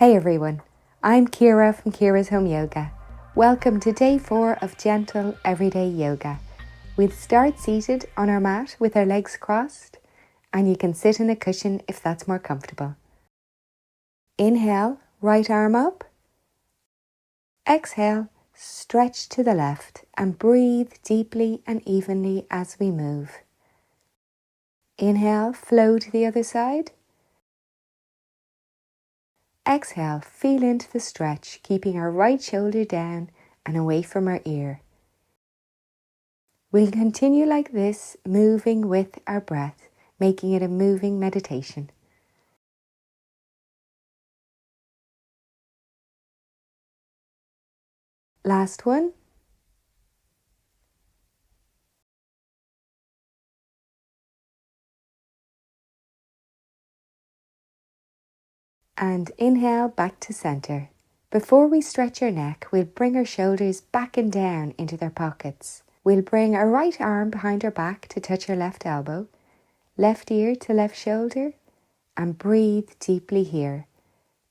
Hey everyone, I'm Ciara from Ciara's Home Yoga. Welcome to day 4 of gentle everyday yoga. We'll start seated on our mat with our legs crossed, and you can sit in a cushion if that's more comfortable. Inhale, right arm up. Exhale, stretch to the left and breathe deeply and evenly as we move. Inhale, flow to the other side. Exhale, feel into the stretch, keeping our right shoulder down and away from our ear. We'll continue like this, moving with our breath, making it a moving meditation. Last one. And inhale back to center. Before we stretch our neck, we'll bring our shoulders back and down into their pockets. We'll bring our right arm behind our back to touch our left elbow, left ear to left shoulder, and breathe deeply here.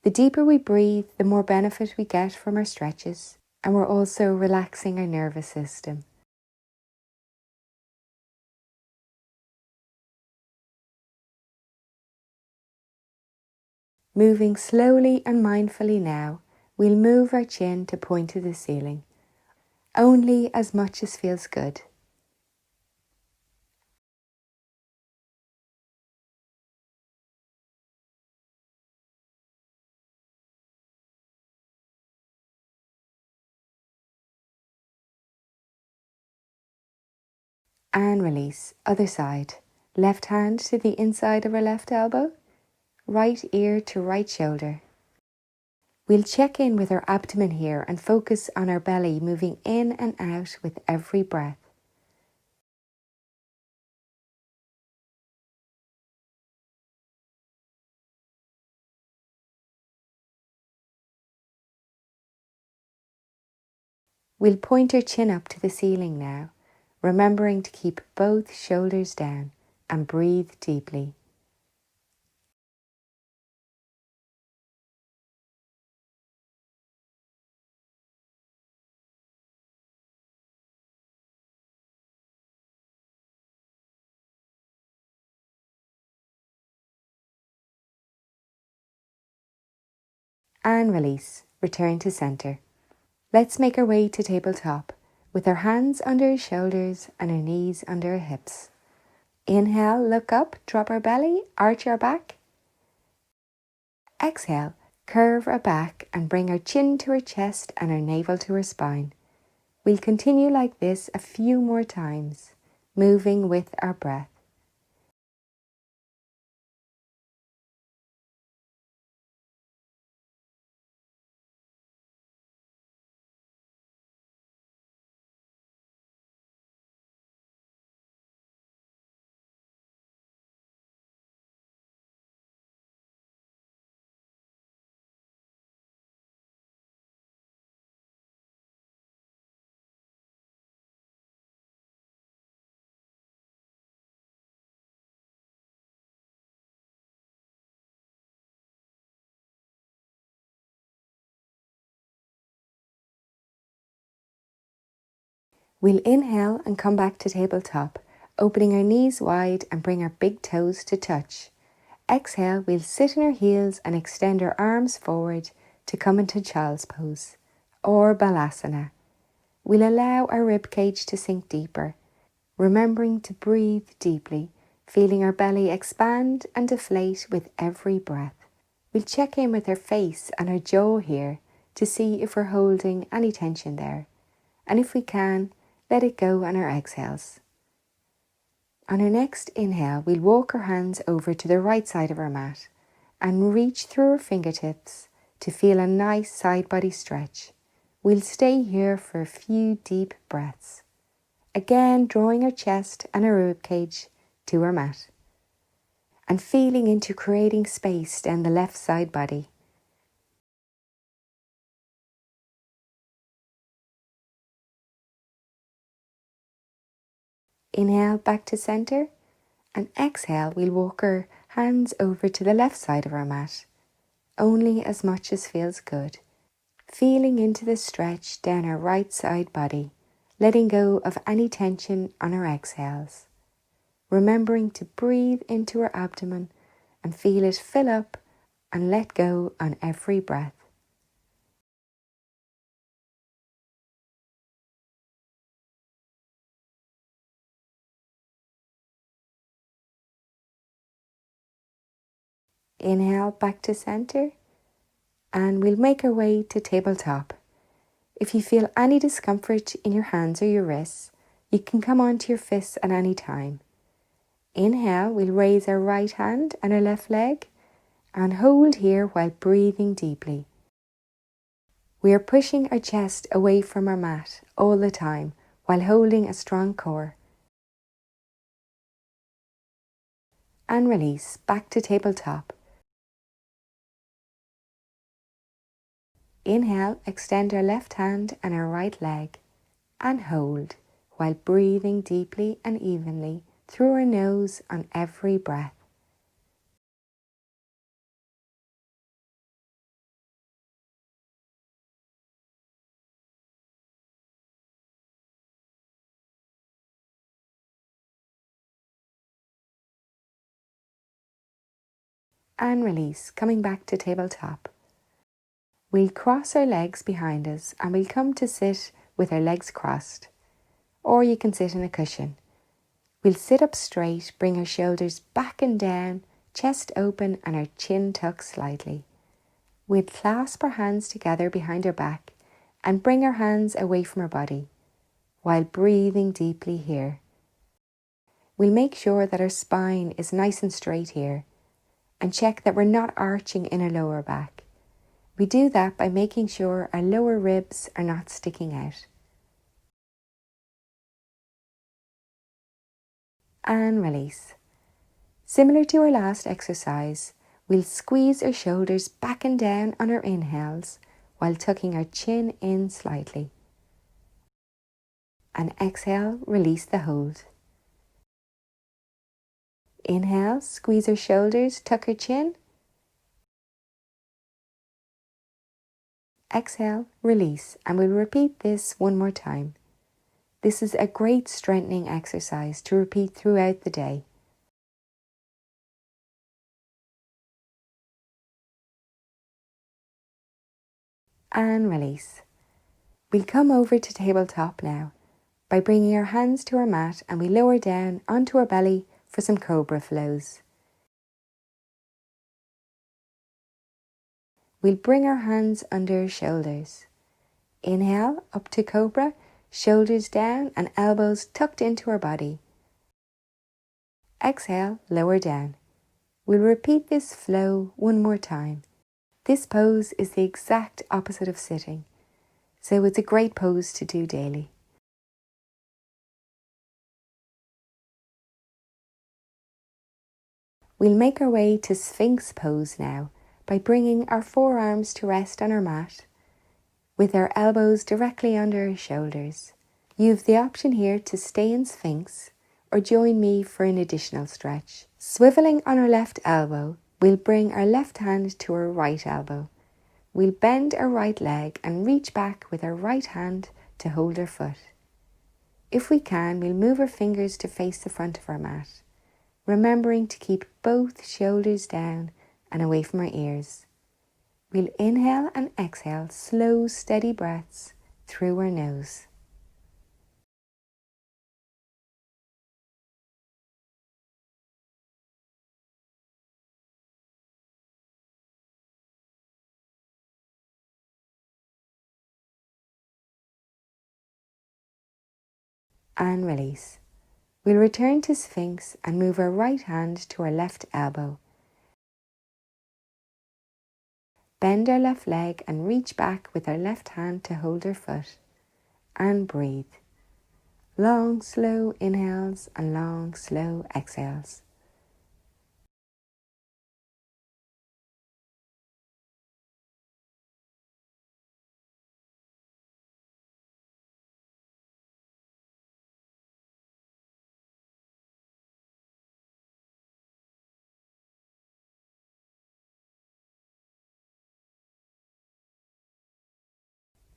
The deeper we breathe, the more benefit we get from our stretches, and we're also relaxing our nervous system. Moving slowly and mindfully now, we'll move our chin to point to the ceiling, only as much as feels good. And release. Other side. Left hand to the inside of our left elbow, right ear to right shoulder. We'll check in with our abdomen here and focus on our belly moving in and out with every breath. We'll point our chin up to the ceiling now, remembering to keep both shoulders down and breathe deeply. And release. Return to center. Let's make our way to tabletop with our hands under our shoulders and our knees under our hips. Inhale, look up, drop our belly, arch our back. Exhale, curve our back and bring our chin to our chest and our navel to our spine. We'll continue like this a few more times, moving with our breath. We'll inhale and come back to tabletop, opening our knees wide and bring our big toes to touch. Exhale, we'll sit on our heels and extend our arms forward to come into child's pose, or balasana. We'll allow our ribcage to sink deeper, remembering to breathe deeply, feeling our belly expand and deflate with every breath. We'll check in with our face and our jaw here to see if we're holding any tension there. And if we can, let it go on our exhales. On our next inhale, we'll walk our hands over to the right side of our mat and reach through our fingertips to feel a nice side body stretch. We'll stay here for a few deep breaths. Again, drawing our chest and our ribcage to our mat and feeling into creating space down the left side body. Inhale back to center and exhale, we'll walk our hands over to the left side of our mat only as much as feels good. Feeling into the stretch down our right side body, letting go of any tension on our exhales. Remembering to breathe into our abdomen and feel it fill up and let go on every breath. Inhale back to center, and we'll make our way to tabletop. If you feel any discomfort in your hands or your wrists, you can come onto your fists at any time. Inhale, we'll raise our right hand and our left leg and hold here while breathing deeply. We are pushing our chest away from our mat all the time while holding a strong core. And release back to tabletop. Inhale, extend our left hand and our right leg and hold while breathing deeply and evenly through our nose on every breath. And release, coming back to tabletop. We'll cross our legs behind us and we'll come to sit with our legs crossed, or you can sit in a cushion. We'll sit up straight, bring our shoulders back and down, chest open and our chin tucked slightly. We'll clasp our hands together behind our back and bring our hands away from our body while breathing deeply here. We'll make sure that our spine is nice and straight here and check that we're not arching in our lower back. We do that by making sure our lower ribs are not sticking out. And release. Similar to our last exercise, we'll squeeze our shoulders back and down on our inhales while tucking our chin in slightly. And exhale, release the hold. Inhale, squeeze our shoulders, tuck our chin. Exhale, release, and we'll repeat this one more time. This is a great strengthening exercise to repeat throughout the day. And release. We'll come over to tabletop now by bringing our hands to our mat and we lower down onto our belly for some cobra flows. We'll bring our hands under our shoulders. Inhale, up to cobra, shoulders down and elbows tucked into our body. Exhale, lower down. We'll repeat this flow one more time. This pose is the exact opposite of sitting, so it's a great pose to do daily. We'll make our way to Sphinx pose now by bringing our forearms to rest on our mat with our elbows directly under our shoulders. You have the option here to stay in Sphinx or join me for an additional stretch. Swiveling on our left elbow, we'll bring our left hand to our right elbow. We'll bend our right leg and reach back with our right hand to hold our foot. If we can, we'll move our fingers to face the front of our mat, remembering to keep both shoulders down and away from our ears. We'll inhale and exhale slow, steady breaths through our nose. And release. We'll return to Sphinx and move our right hand to our left elbow. Bend our left leg and reach back with our left hand to hold our foot. And breathe. Long, slow inhales and long, slow exhales.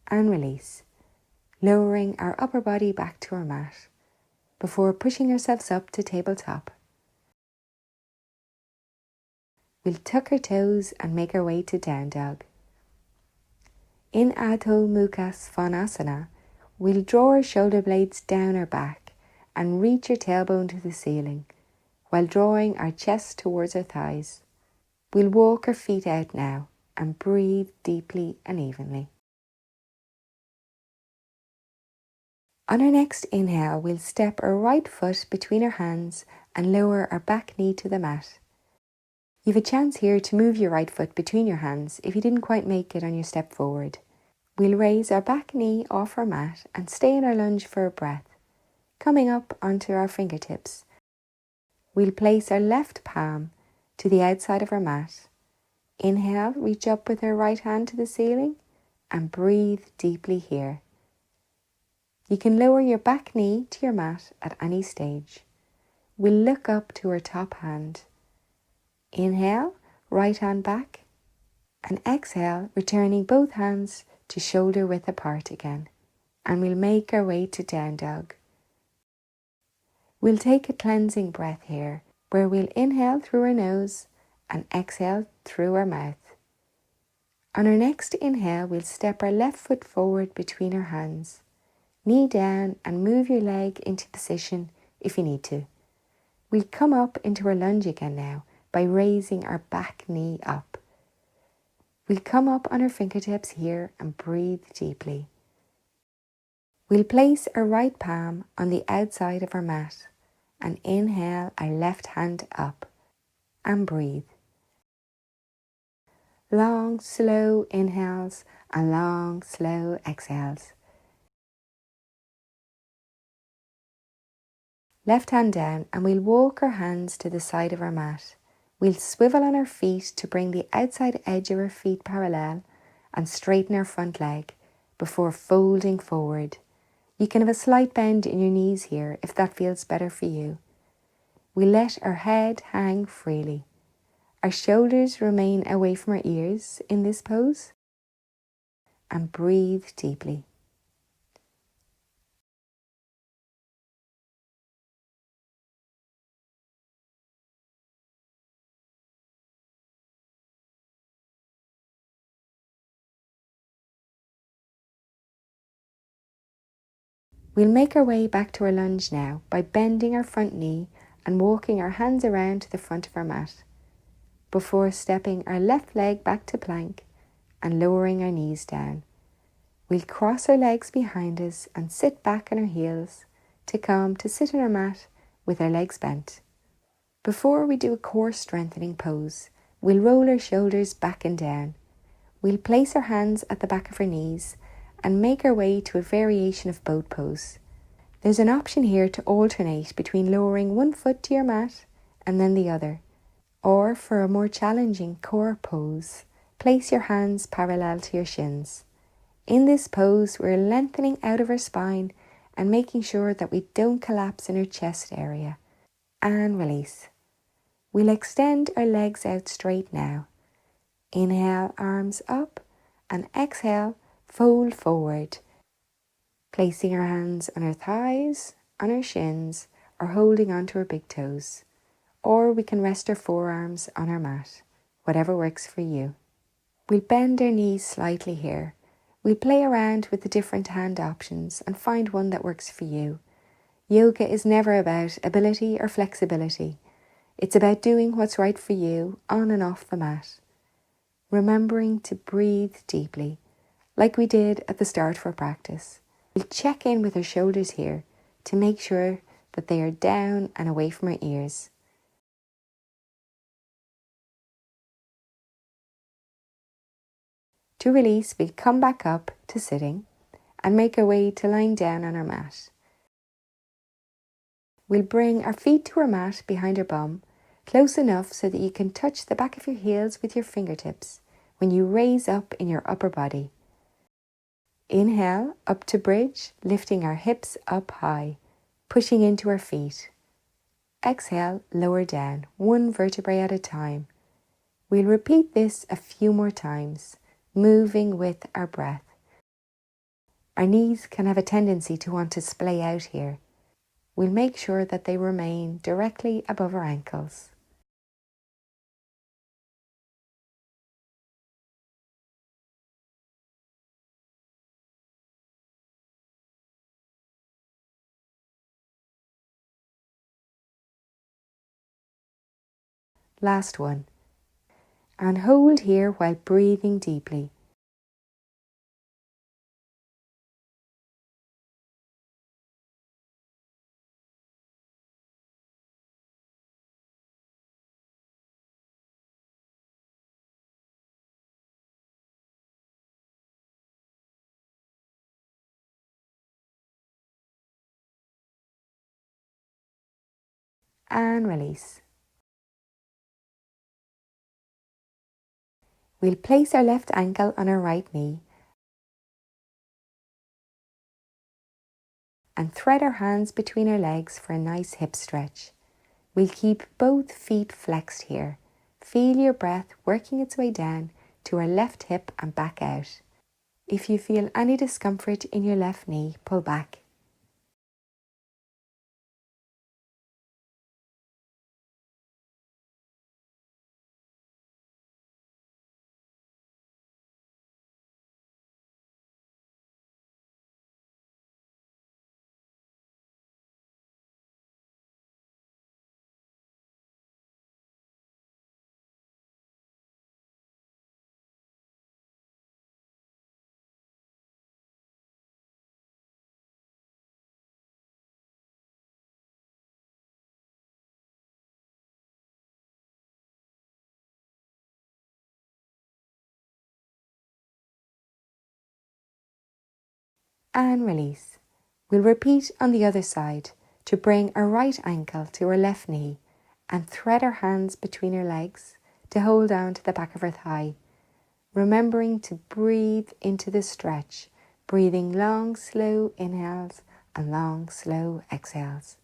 and release, lowering our upper body back to our mat before pushing ourselves up to tabletop. We'll tuck our toes and make our way to down dog. In Adho Mukha Svanasana, we'll draw our shoulder blades down our back and reach our tailbone to the ceiling while drawing our chest towards our thighs. We'll walk our feet out now and breathe deeply and evenly. On our next inhale, we'll step our right foot between our hands and lower our back knee to the mat. You have a chance here to move your right foot between your hands if you didn't quite make it on your step forward. We'll raise our back knee off our mat and stay in our lunge for a breath, coming up onto our fingertips. We'll place our left palm to the outside of our mat. Inhale, reach up with our right hand to the ceiling and breathe deeply here. You can lower your back knee to your mat at any stage. We'll look up to our top hand. Inhale, right hand back, and exhale, returning both hands to shoulder width apart again. And we'll make our way to down dog. We'll take a cleansing breath here, where we'll inhale through our nose and exhale through our mouth. On our next inhale, we'll step our left foot forward between our hands, knee down, and move your leg into position if you need to. We'll come up into our lunge again now by raising our back knee up. We'll come up on our fingertips here and breathe deeply. We'll place our right palm on the outside of our mat and inhale our left hand up and breathe. Long, slow inhales and long, slow exhales. Left hand down, and we'll walk our hands to the side of our mat. We'll swivel on our feet to bring the outside edge of our feet parallel and straighten our front leg before folding forward. You can have a slight bend in your knees here if that feels better for you. We let our head hang freely. Our shoulders remain away from our ears in this pose. And breathe deeply. We'll make our way back to our lunge now by bending our front knee and walking our hands around to the front of our mat before stepping our left leg back to plank and lowering our knees down. We'll cross our legs behind us and sit back on our heels to come to sit on our mat with our legs bent. Before we do a core strengthening pose, we'll roll our shoulders back and down. We'll place our hands at the back of our knees and make our way to a variation of boat pose. There's an option here to alternate between lowering one foot to your mat and then the other. Or for a more challenging core pose, place your hands parallel to your shins. In this pose, we're lengthening out of our spine and making sure that we don't collapse in our chest area. And release. We'll extend our legs out straight now. Inhale, arms up, and exhale, fold forward. Placing our hands on our thighs, on our shins, or holding onto our big toes. Or we can rest our forearms on our mat, whatever works for you. We'll bend our knees slightly here. We'll play around with the different hand options and find one that works for you. Yoga is never about ability or flexibility. It's about doing what's right for you on and off the mat. Remembering to breathe deeply, like we did at the start of our practice. We'll check in with our shoulders here to make sure that they are down and away from our ears. To release, we'll come back up to sitting and make our way to lying down on our mat. We'll bring our feet to our mat behind our bum, close enough so that you can touch the back of your heels with your fingertips when you raise up in your upper body. Inhale, up to bridge, lifting our hips up high, pushing into our feet. Exhale, lower down, one vertebrae at a time. We'll repeat this a few more times, moving with our breath. Our knees can have a tendency to want to splay out here. We'll make sure that they remain directly above our ankles. Last one. And hold here while breathing deeply. And release. We'll place our left ankle on our right knee and thread our hands between our legs for a nice hip stretch. We'll keep both feet flexed here. Feel your breath working its way down to our left hip and back out. If you feel any discomfort in your left knee, pull back. And release. We'll repeat on the other side to bring our right ankle to our left knee and thread our hands between our legs to hold on to the back of our thigh, remembering to breathe into the stretch, breathing long, slow inhales and long, slow exhales.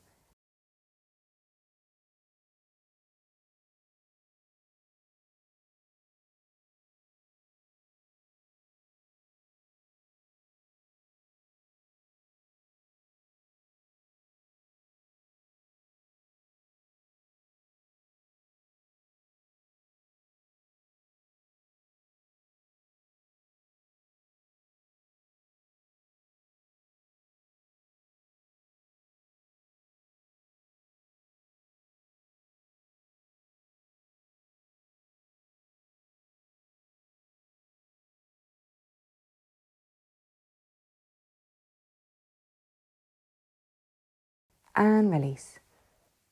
And release.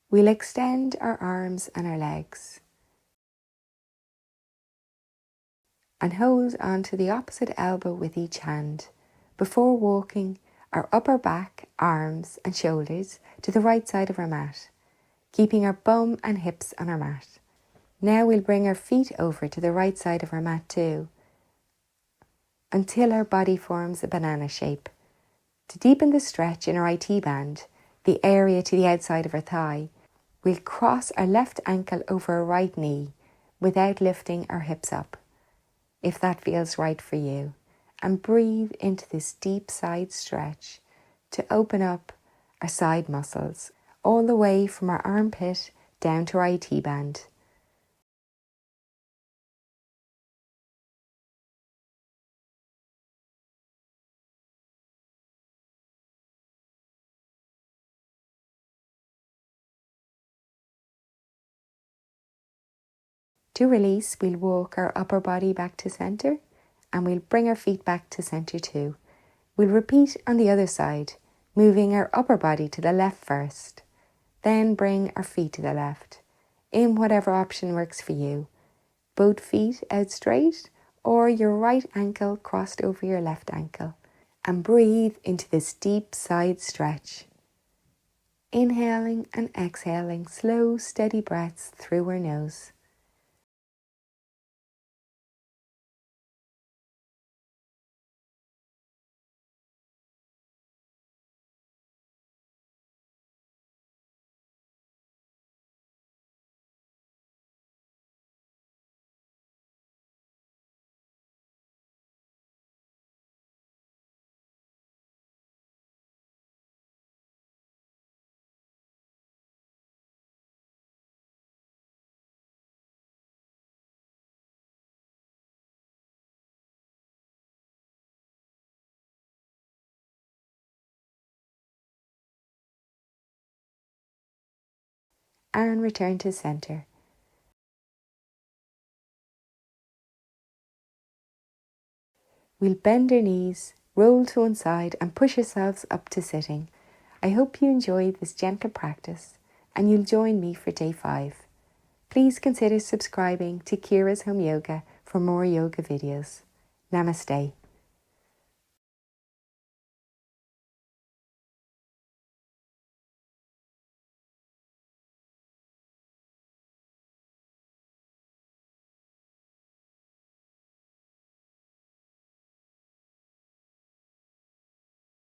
We'll extend our arms and our legs and hold onto the opposite elbow with each hand. Before walking, our upper back, arms and shoulders to the right side of our mat, keeping our bum and hips on our mat. Now we'll bring our feet over to the right side of our mat too, until our body forms a banana shape. To deepen the stretch in our IT band, the area to the outside of our thigh, we'll cross our left ankle over our right knee without lifting our hips up, if that feels right for you, and breathe into this deep side stretch to open up our side muscles all the way from our armpit down to our IT band. To release, we'll walk our upper body back to centre and we'll bring our feet back to centre too. We'll repeat on the other side, moving our upper body to the left first, then bring our feet to the left, in whatever option works for you. Both feet out straight or your right ankle crossed over your left ankle. And breathe into this deep side stretch. Inhaling and exhaling slow, steady breaths through our nose. and return to center. We'll bend our knees, roll to one side and push ourselves up to sitting. I hope you enjoy this gentle practice and you'll join me for day 5. Please consider subscribing to Ciara's Home Yoga for more yoga videos. Namaste.